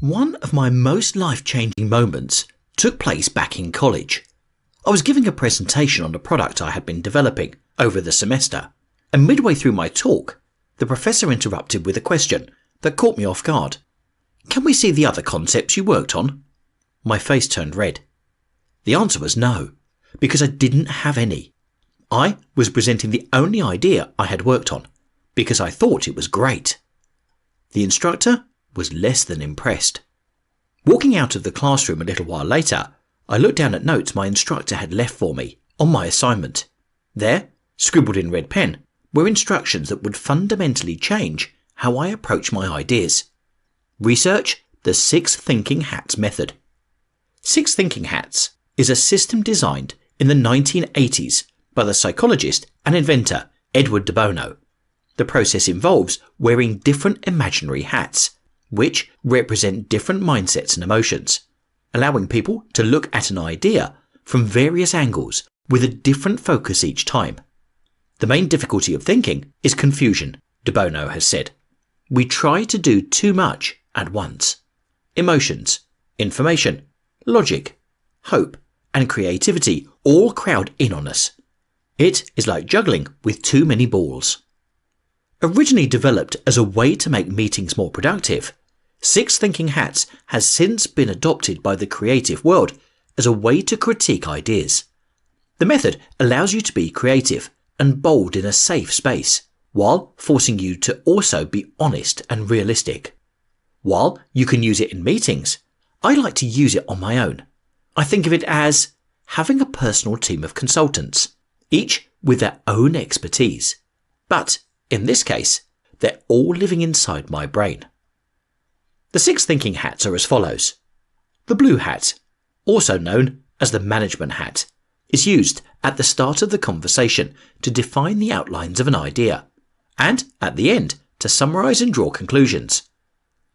One of my most life-changing moments took place back in college. I was giving a presentation on a product I had been developing over the semester, and midway through my talk, the professor interrupted with a question that caught me off guard. "Can we see the other concepts you worked on?" My face turned red. The answer was no, because I didn't have any. I was presenting the only idea I had worked on, because I thought it was great. The instructor was less than impressed. Walking out of the classroom a little while later, I looked down at notes my instructor had left for me on my assignment. There, scribbled in red pen, were instructions that would fundamentally change how I approach my ideas. Research the 6 thinking hats method. 6 thinking hats is a system designed in the 1980s by the psychologist and inventor Edward de Bono. The process involves wearing different imaginary hats, which represent different mindsets and emotions, allowing people to look at an idea from various angles with a different focus each time. The main difficulty of thinking is confusion, de Bono has said. We try to do too much at once. Emotions, information, logic, hope, and creativity all crowd in on us. It is like juggling with too many balls. Originally developed as a way to make meetings more productive, 6 thinking hats has since been adopted by the creative world as a way to critique ideas. The method allows you to be creative and bold in a safe space, while forcing you to also be honest and realistic. While you can use it in meetings, I like to use it on my own. I think of it as having a personal team of consultants, each with their own expertise. But in this case, they're all living inside my brain. The 6 thinking hats are as follows. The blue hat, also known as the management hat, is used at the start of the conversation to define the outlines of an idea, and at the end to summarize and draw conclusions.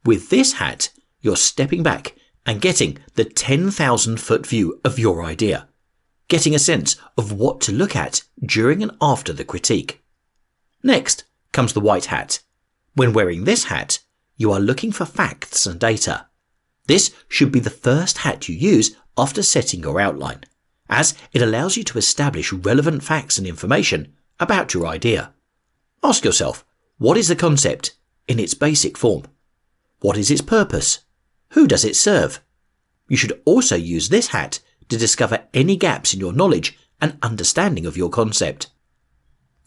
With this hat, you're stepping back and getting the 10,000-foot view of your idea, getting a sense of what to look at during and after the critique. Next comes the white hat. When wearing this hat, you are looking for facts and data. This should be the first hat you use after setting your outline, as it allows you to establish relevant facts and information about your idea. Ask yourself, what is the concept in its basic form? What is its purpose? Who does it serve? You should also use this hat to discover any gaps in your knowledge and understanding of your concept.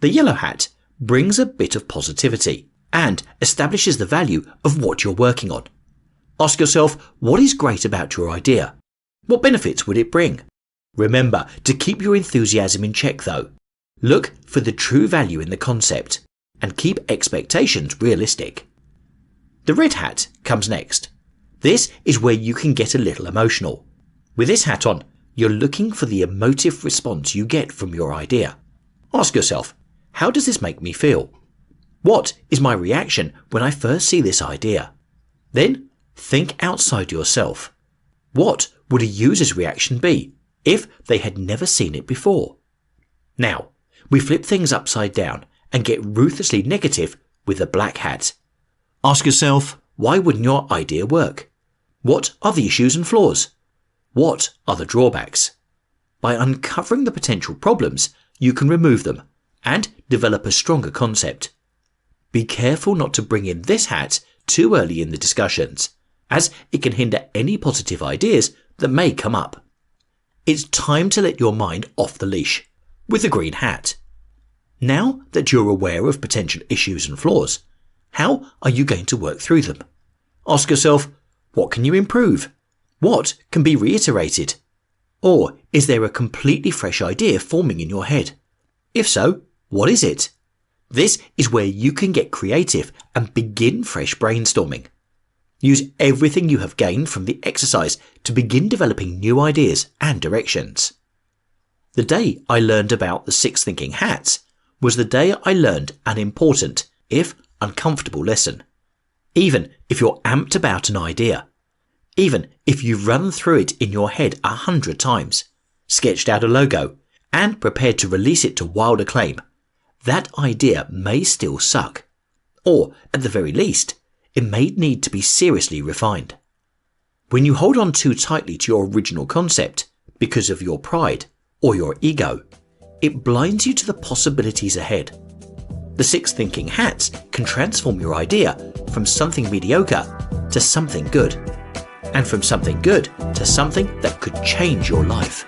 The yellow hat brings a bit of positivity and establishes the value of what you're working on. Ask yourself, what is great about your idea? What benefits would it bring? Remember to keep your enthusiasm in check though. Look for the true value in the concept and keep expectations realistic. The red hat comes next. This is where you can get a little emotional. With this hat on, you're looking for the emotive response you get from your idea. Ask yourself, how does this make me feel? What is my reaction when I first see this idea? Then think outside yourself. What would a user's reaction be if they had never seen it before? Now, we flip things upside down and get ruthlessly negative with the black hat. Ask yourself, why wouldn't your idea work? What are the issues and flaws? What are the drawbacks? By uncovering the potential problems, you can remove them and develop a stronger concept. Be careful not to bring in this hat too early in the discussions, as it can hinder any positive ideas that may come up. It's time to let your mind off the leash with the green hat. Now that you're aware of potential issues and flaws, how are you going to work through them? Ask yourself, what can you improve? What can be reiterated? Or is there a completely fresh idea forming in your head? If so, what is it? This is where you can get creative and begin fresh brainstorming. Use everything you have gained from the exercise to begin developing new ideas and directions. The day I learned about the 6 thinking hats was the day I learned an important, if uncomfortable lesson. Even if you're amped about an idea, even if you've run through it in your head 100 times, sketched out a logo, and prepared to release it to wild acclaim, that idea may still suck. Or, at the very least, it may need to be seriously refined. When you hold on too tightly to your original concept because of your pride or your ego, it blinds you to the possibilities ahead. The 6 thinking hats can transform your idea from something mediocre to something good, and from something good to something that could change your life.